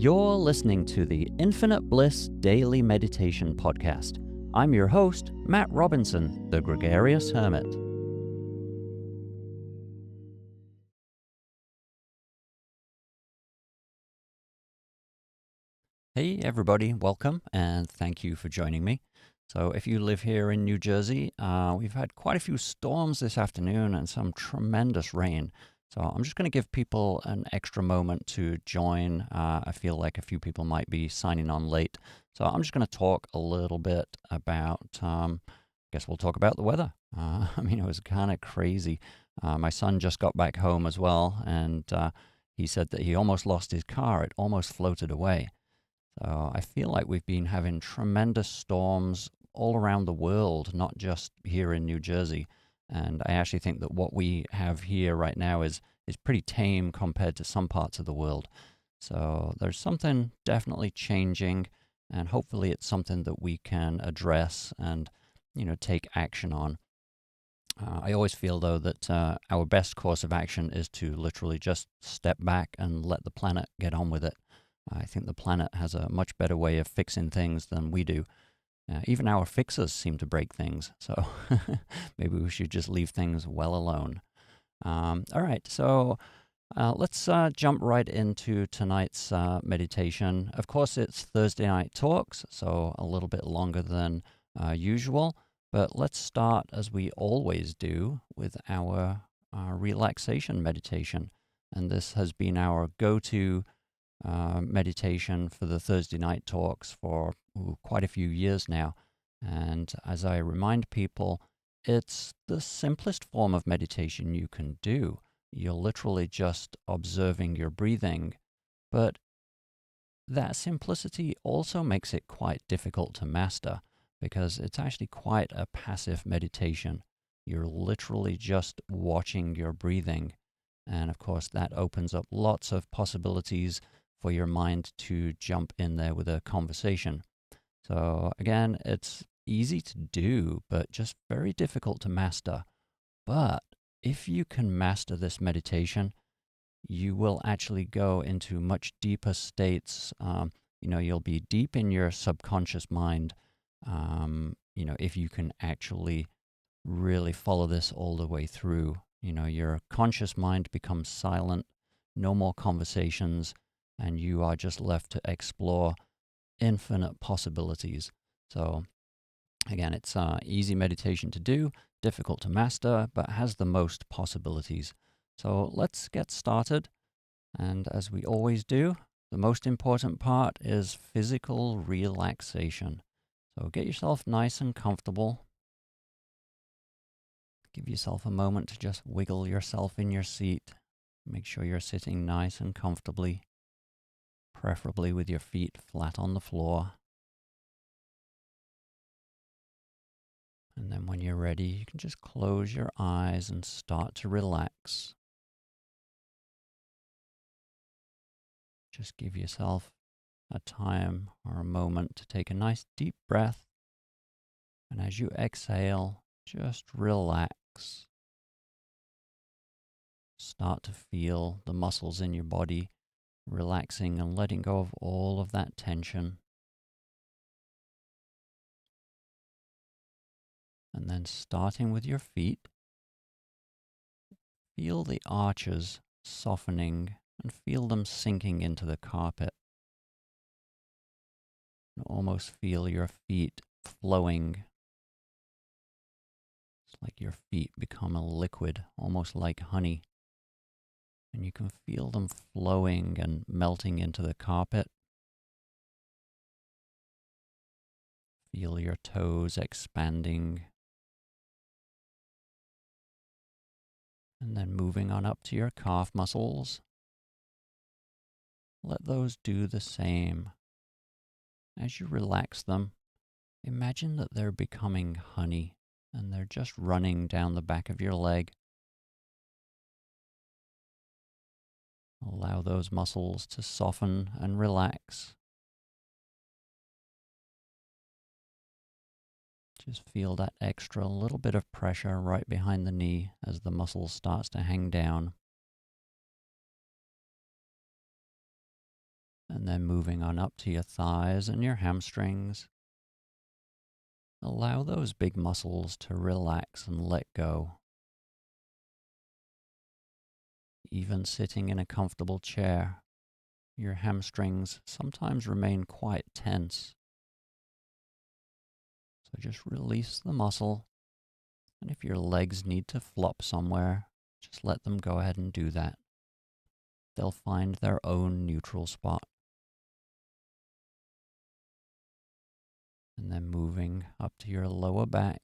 You're listening to the Infinite Bliss Daily Meditation Podcast. I'm your host, Matt Robinson, the Gregarious Hermit. Hey everybody, welcome and thank you for joining me. So if you live here in New Jersey, we've had quite a few storms this afternoon and some tremendous rain. So I'm just going to give people an extra moment to join. I feel like a few people might be signing on late. So I'm just going to talk a little bit about, I guess we'll talk about the weather. It was kind of crazy. My son just got back home as well, and he said that he almost lost his car. It almost floated away. So I feel like we've been having tremendous storms all around the world, not just here in New Jersey. And I actually think that what we have here right now is pretty tame compared to some parts of the world. So there's something definitely changing, and hopefully it's something that we can address and, take action on. I always feel, though, that our best course of action is to literally just step back and let the planet get on with it. I think the planet has a much better way of fixing things than we do. Even our fixers seem to break things, so maybe we should just leave things well alone. All right, so let's jump right into tonight's meditation. Of course, it's Thursday night talks, so a little bit longer than usual, but let's start, as we always do, with our relaxation meditation. And this has been our go-to meditation for the Thursday night talks for quite a few years now. And as I remind people, it's the simplest form of meditation you can do. You're literally just observing your breathing, but that simplicity also makes it quite difficult to master because it's actually quite a passive meditation. You're literally just watching your breathing. And of course, that opens up lots of possibilities for your mind to jump in there with a conversation. So again, it's easy to do, but just very difficult to master. But if you can master this meditation, you will actually go into much deeper states. You'll be deep in your subconscious mind, if you can actually really follow this all the way through. Your conscious mind becomes silent, no more conversations, and you are just left to explore infinite possibilities. So again, it's easy meditation to do, difficult to master, but has the most possibilities. So let's get started. And as we always do, the most important part is physical relaxation. So get yourself nice and comfortable. Give yourself a moment to just wiggle yourself in your seat. Make sure you're sitting nice and comfortably, preferably with your feet flat on the floor. And then when you're ready, you can just close your eyes and start to relax. Just give yourself a time or a moment to take a nice deep breath. And as you exhale, just relax. Start to feel the muscles in your body relaxing and letting go of all of that tension. And then starting with your feet, feel the arches softening and feel them sinking into the carpet. And almost feel your feet flowing. It's like your feet become a liquid, almost like honey. And you can feel them flowing and melting into the carpet. Feel your toes expanding. And then moving on up to your calf muscles. Let those do the same. As you relax them, imagine that they're becoming honey and they're just running down the back of your leg. Allow those muscles to soften and relax. Just feel that extra little bit of pressure right behind the knee as the muscle starts to hang down. And then moving on up to your thighs and your hamstrings. Allow those big muscles to relax and let go. Even sitting in a comfortable chair, your hamstrings sometimes remain quite tense. So just release the muscle, and if your legs need to flop somewhere, just let them go ahead and do that. They'll find their own neutral spot. And then moving up to your lower back.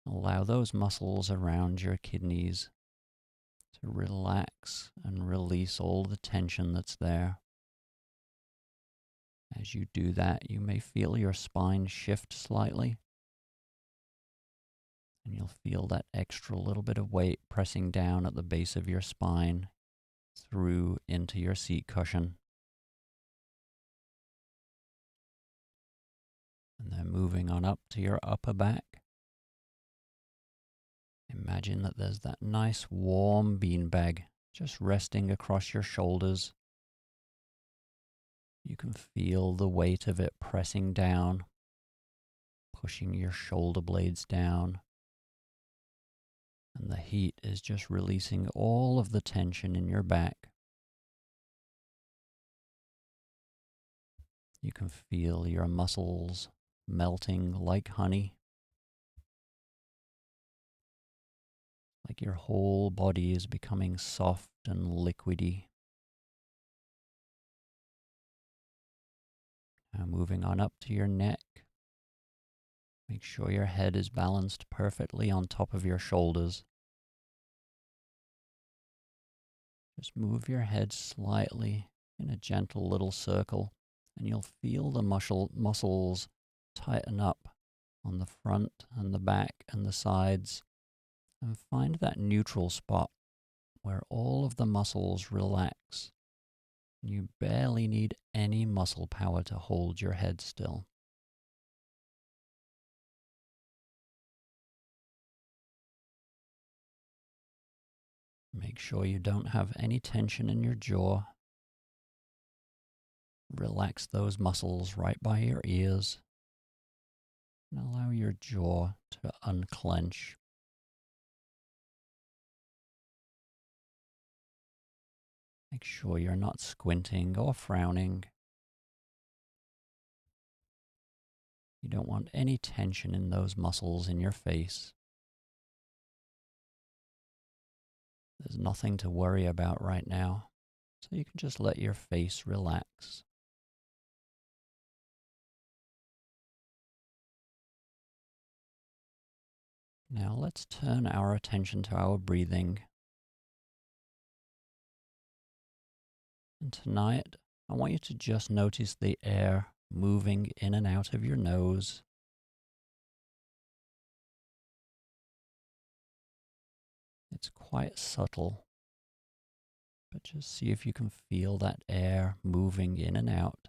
Allow those muscles around your kidneys to relax and release all the tension that's there. As you do that, you may feel your spine shift slightly, and you'll feel that extra little bit of weight pressing down at the base of your spine through into your seat cushion. And then moving on up to your upper back. Imagine that there's that nice warm beanbag just resting across your shoulders. You can feel the weight of it pressing down, pushing your shoulder blades down. And the heat is just releasing all of the tension in your back. You can feel your muscles melting like honey. Like your whole body is becoming soft and liquidy. Now moving on up to your neck. Make sure your head is balanced perfectly on top of your shoulders. Just move your head slightly in a gentle little circle, and you'll feel the muscles tighten up on the front and the back and the sides, and find that neutral spot where all of the muscles relax. You barely need any muscle power to hold your head still. Make sure you don't have any tension in your jaw. Relax those muscles right by your ears and allow your jaw to unclench. Make sure you're not squinting or frowning. You don't want any tension in those muscles in your face. There's nothing to worry about right now, so you can just let your face relax. Now let's turn our attention to our breathing. And tonight, I want you to just notice the air moving in and out of your nose. It's quite subtle, but just see if you can feel that air moving in and out.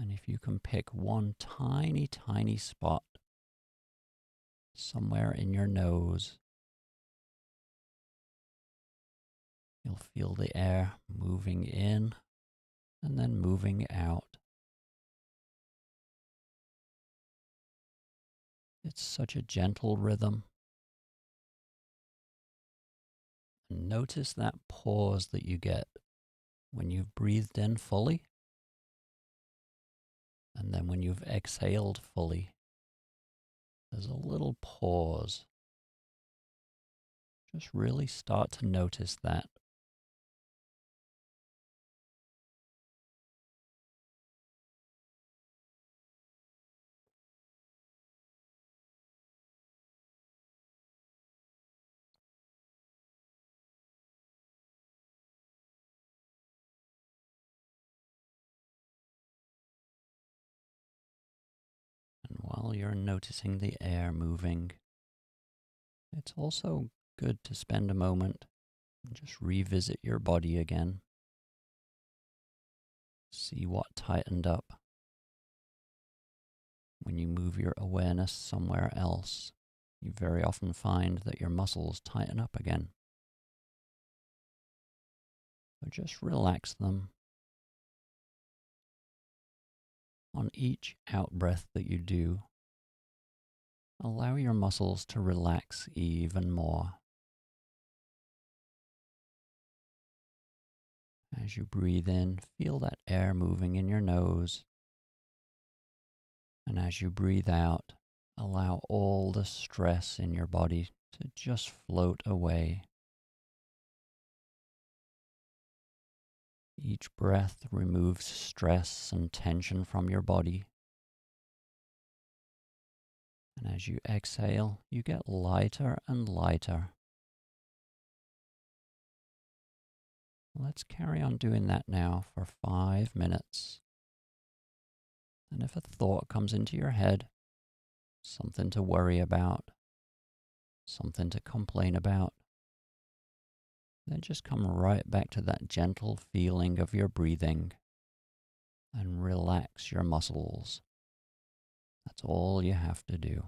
And if you can pick one tiny, tiny spot somewhere in your nose, you'll feel the air moving in and then moving out. It's such a gentle rhythm. And notice that pause that you get when you've breathed in fully, and then when you've exhaled fully. There's a little pause. Just really start to notice that. And while you're noticing the air moving, it's also good to spend a moment and just revisit your body again. See what tightened up when you move your awareness somewhere else. you very often find that your muscles tighten up again. So just relax them. On each out breath that you do, allow your muscles to relax even more. As you breathe in, feel that air moving in your nose. And as you breathe out, allow all the stress in your body to just float away. Each breath removes stress and tension from your body. And as you exhale, you get lighter and lighter. Let's carry on doing that now for 5 minutes. And if a thought comes into your head, something to worry about, something to complain about, then just come right back to that gentle feeling of your breathing and relax your muscles. That's all you have to do.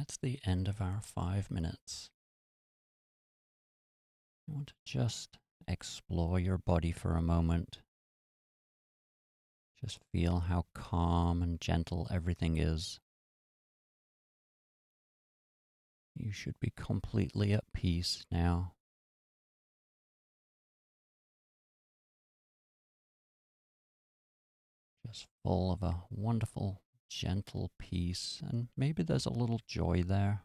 that's the end of our 5 minutes. You want to just explore your body for a moment. Just feel how calm and gentle everything is. You should be completely at peace now. Just full of a wonderful, gentle peace, and maybe there's a little joy there.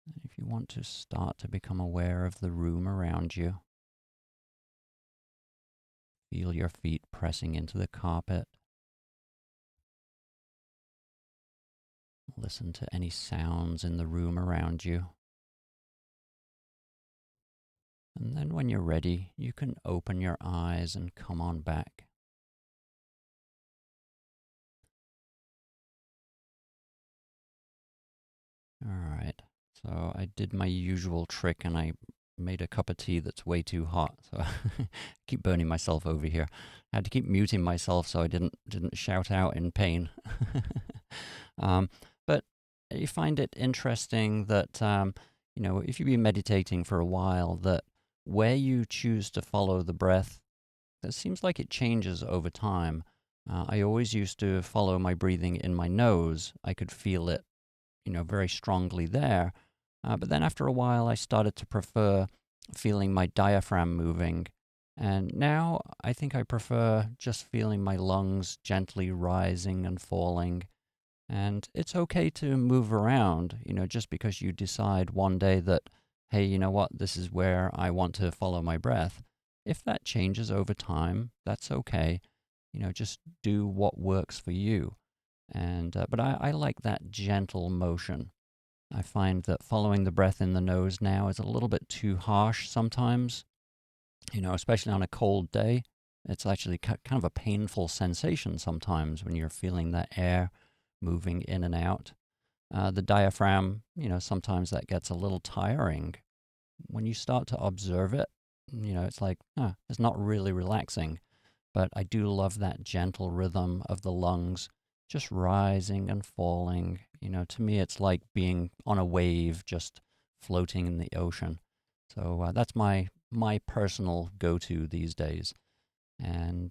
And if you want to start to become aware of the room around you, feel your feet pressing into the carpet. Listen to any sounds in the room around you. And then when you're ready, you can open your eyes and come on back. All right. So I did my usual trick and I made a cup of tea that's way too hot. So I keep burning myself over here. I had to keep muting myself so I didn't shout out in pain. But you find it interesting that, if you've been meditating for a while, that where you choose to follow the breath, it seems like it changes over time. I always used to follow my breathing in my nose. I could feel it, very strongly there. But then after a while, I started to prefer feeling my diaphragm moving. And now I think I prefer just feeling my lungs gently rising and falling. And it's okay to move around, just because you decide one day that, hey, you know what, this is where I want to follow my breath. If that changes over time, that's okay. Just do what works for you. And but I like that gentle motion. I find that following the breath in the nose now is a little bit too harsh sometimes, especially on a cold day. It's actually kind of a painful sensation sometimes when you're feeling that air moving in and out. The diaphragm, sometimes that gets a little tiring. When you start to observe it, it's like, it's not really relaxing. But I do love that gentle rhythm of the lungs just rising and falling. To me, it's like being on a wave just floating in the ocean. So that's my personal go-to these days. And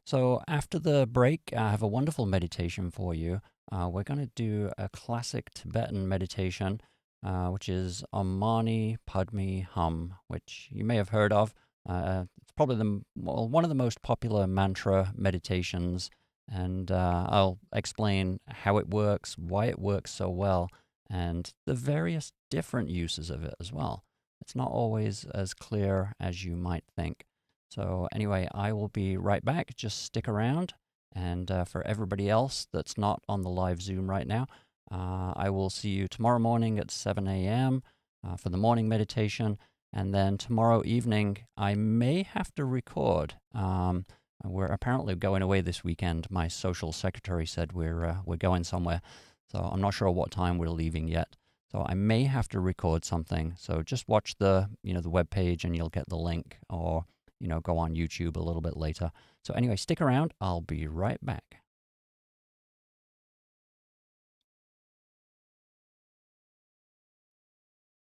so after the break, I have a wonderful meditation for you. We're going to do a classic Tibetan meditation, which is Om Mani Padme Hum, which you may have heard of. It's probably one of the most popular mantra meditations, and I'll explain how it works, why it works so well, and the various different uses of it as well. It's not always as clear as you might think. So anyway, I will be right back. Just stick around. And for everybody else that's not on the live Zoom right now, I will see you tomorrow morning at 7 a.m. For the morning meditation. And then tomorrow evening, I may have to record. We're apparently going away this weekend. My social secretary said we're going somewhere. So I'm not sure what time we're leaving yet. So I may have to record something. So just watch the webpage and you'll get the link, or go on YouTube a little bit later. So anyway, stick around. I'll be right back.